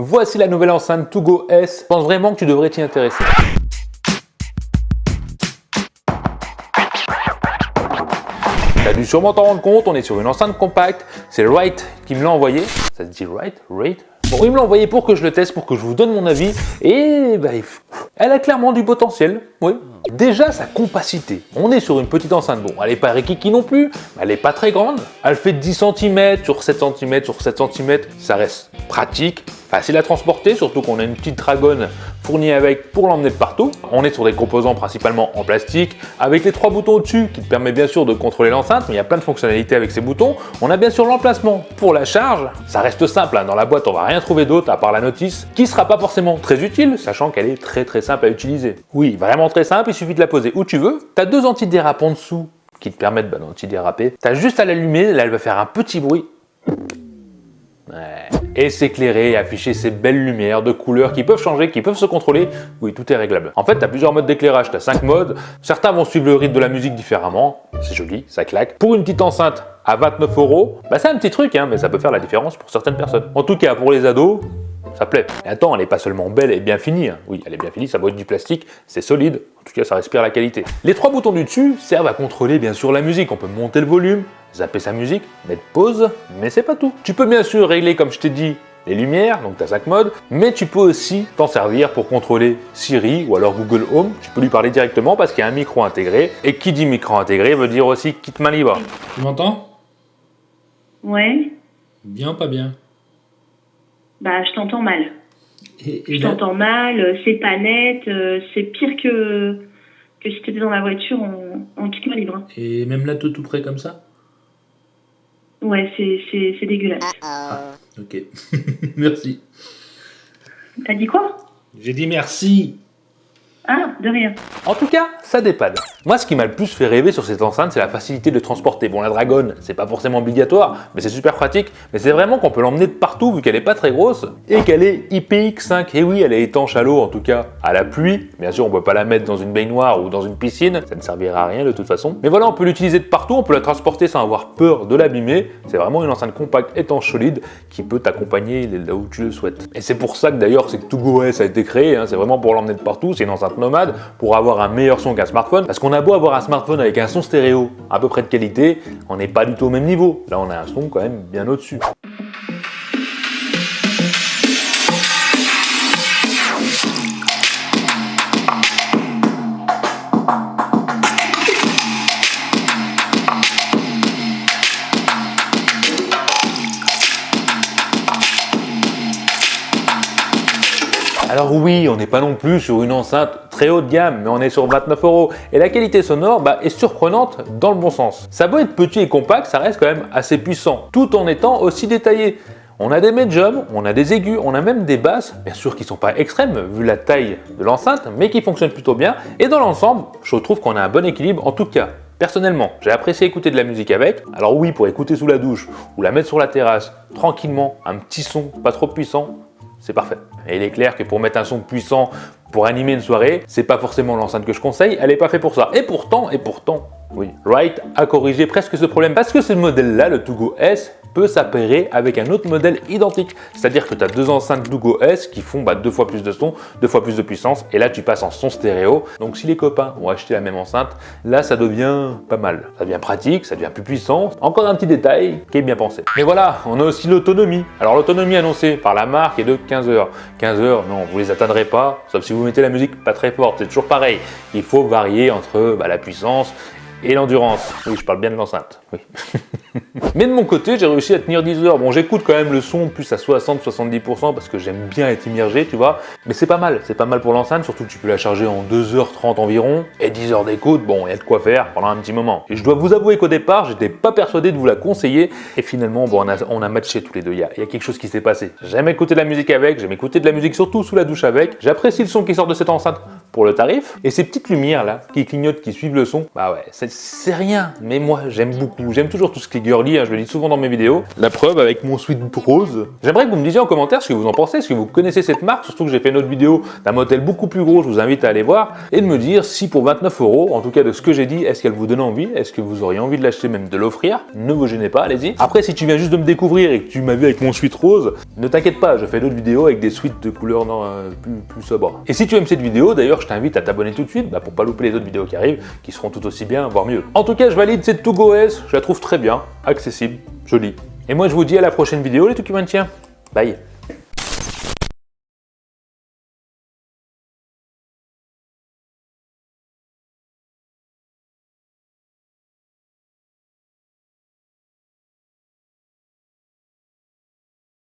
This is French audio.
Voici la nouvelle enceinte To-Go S. Je pense vraiment que tu devrais t'y intéresser. Tu as dû sûrement t'en rendre compte, on est sur une enceinte compacte. C'est Wright qui me l'a envoyé. Ça se dit Wright? Bon, il me l'a envoyé pour que je le teste, pour que je vous donne mon avis. Et bah, elle a clairement du potentiel. Oui. Déjà, sa compacité. On est sur une petite enceinte. Bon, elle n'est pas rikiki non plus, mais elle n'est pas très grande. Elle fait 10 cm sur 7 cm sur 7 cm. Ça reste pratique, facile à transporter, surtout qu'on a une petite dragonne fournie avec pour l'emmener de partout. On est sur des composants principalement en plastique, avec les 3 boutons au-dessus qui te permettent bien sûr de contrôler l'enceinte, mais il y a plein de fonctionnalités avec ces boutons. On a bien sûr l'emplacement pour la charge. Ça reste simple, hein. Dans la boîte on va rien trouver d'autre à part la notice, qui sera pas forcément très utile, sachant qu'elle est très simple à utiliser. Oui, vraiment très simple, il suffit de la poser où tu veux. Tu as 2 antidérapants en dessous qui te permettent d'antidéraper. Tu as juste à l'allumer, là elle va faire un petit bruit. Ouais. Et s'éclairer et afficher ces belles lumières de couleurs qui peuvent changer, qui peuvent se contrôler. Oui, tout est réglable. En fait, tu as plusieurs modes d'éclairage, tu as 5 modes. Certains vont suivre le rythme de la musique différemment. C'est joli, ça claque. Pour une petite enceinte à 29 €, bah c'est un petit truc, hein, mais ça peut faire la différence pour certaines personnes. En tout cas, pour les ados, ça plaît. Et attends, elle n'est pas seulement belle et bien finie. Hein. Oui, elle est bien finie, ça doit être du plastique, c'est solide. En tout cas, ça respire la qualité. Les 3 boutons du dessus servent à contrôler bien sûr la musique. On peut monter le volume, zapper sa musique, mettre pause, mais c'est pas tout. Tu peux bien sûr régler, comme je t'ai dit, les lumières, donc tu as 5 modes, mais tu peux aussi t'en servir pour contrôler Siri ou alors Google Home. Tu peux lui parler directement parce qu'il y a un micro intégré. Et qui dit micro intégré veut dire aussi kit main libre. Tu m'entends? Ouais. Bien ou pas bien? Bah, je t'entends mal. Et Je t'entends mal, c'est pas net, c'est pire que si t'étais dans la voiture en kit main libre. Hein. Et même là, tout près comme ça? Ouais, c'est dégueulasse. Ah, ok. Merci. T'as dit quoi? J'ai dit merci. Ah, de rien. En tout cas, ça dépanne. Moi, ce qui m'a le plus fait rêver sur cette enceinte, c'est la facilité de le transporter. Bon, la dragonne, c'est pas forcément obligatoire, mais c'est super pratique. Mais c'est vraiment qu'on peut l'emmener de partout vu qu'elle est pas très grosse et qu'elle est IPX5. Et oui, elle est étanche à l'eau, en tout cas à la pluie. Bien sûr, on peut pas la mettre dans une baignoire ou dans une piscine, ça ne servira à rien de toute façon. Mais voilà, on peut l'utiliser de partout, on peut la transporter sans avoir peur de l'abîmer. C'est vraiment une enceinte compacte, étanche, solide, qui peut t'accompagner là où tu le souhaites. Et c'est pour ça que d'ailleurs, c'est que To-Go S a été créé. Hein. C'est vraiment pour l'emmener de partout. C'est une enceinte nomade pour avoir un meilleur son qu'un smartphone, parce qu'on a beau avoir un smartphone avec un son stéréo à peu près de qualité, on n'est pas du tout au même niveau. Là on a un son quand même bien au-dessus. Alors oui, on n'est pas non plus sur une enceinte très haut de gamme, mais on est sur 29 €. Et la qualité sonore est surprenante dans le bon sens. Ça peut être petit et compact, ça reste quand même assez puissant, tout en étant aussi détaillé. On a des médiums, on a des aigus, on a même des basses, bien sûr qui ne sont pas extrêmes vu la taille de l'enceinte, mais qui fonctionnent plutôt bien. Et dans l'ensemble, je trouve qu'on a un bon équilibre en tout cas. Personnellement, j'ai apprécié écouter de la musique avec. Alors oui, pour écouter sous la douche ou la mettre sur la terrasse, tranquillement, un petit son pas trop puissant, c'est parfait. Et il est clair que pour mettre un son puissant pour animer une soirée, c'est pas forcément l'enceinte que je conseille, elle est pas faite pour ça. Et pourtant, oui, Wright a corrigé presque ce problème parce que ce modèle-là, le To-Go S, peut s'appairer avec un autre modèle identique. C'est-à-dire que tu as 2 enceintes To-Go S qui font 2 fois plus de son, 2 fois plus de puissance, et là tu passes en son stéréo. Donc si les copains ont acheté la même enceinte, là ça devient pas mal. Ça devient pratique, ça devient plus puissant. Encore un petit détail qui est bien pensé. Mais voilà, on a aussi l'autonomie. Alors l'autonomie annoncée par la marque est de 15 heures. 15 heures, non, vous les atteindrez pas, sauf si vous mettez la musique pas très forte. C'est toujours pareil. Il faut varier entre la puissance et l'endurance. Oui, je parle bien de l'enceinte. Oui. Mais de mon côté, j'ai réussi à tenir 10 heures. Bon, j'écoute quand même le son plus à 60-70% parce que j'aime bien être immergé, tu vois. Mais c'est pas mal pour l'enceinte, surtout que tu peux la charger en 2h30 environ. Et 10 heures d'écoute, bon, il y a de quoi faire pendant un petit moment. Et je dois vous avouer qu'au départ, j'étais pas persuadé de vous la conseiller. Et finalement, on a matché tous les deux. Il y a quelque chose qui s'est passé. J'aime écouter de la musique avec, j'aime écouter de la musique surtout sous la douche avec. J'apprécie le son qui sort de cette enceinte pour le tarif. Et ces petites lumières là, qui clignotent, qui suivent le son, bah ouais, c'est rien. Mais moi, j'aime beaucoup. J'aime toujours tout ce qui est girly, hein, je le dis souvent dans mes vidéos. La preuve avec mon sweat rose. J'aimerais que vous me disiez en commentaire ce que vous en pensez, est-ce que vous connaissez cette marque, surtout que j'ai fait une autre vidéo d'un modèle beaucoup plus gros, je vous invite à aller voir, et de me dire si pour 29 €, en tout cas de ce que j'ai dit, est-ce qu'elle vous donne envie, est-ce que vous auriez envie de l'acheter, même de l'offrir, ne vous gênez pas, allez-y. Après, si tu viens juste de me découvrir et que tu m'as vu avec mon sweat rose, ne t'inquiète pas, je fais d'autres vidéos avec des suites de couleurs plus sobres. Et si tu aimes cette vidéo, d'ailleurs, je t'invite à t'abonner tout de suite, pour pas louper les autres vidéos qui arrivent, qui seront tout aussi bien, voire mieux. En tout cas, je valide cette TougOS, je la trouve très bien, accessible, jolie. Et moi, je vous dis à la prochaine vidéo, les Tucumantiens. Bye.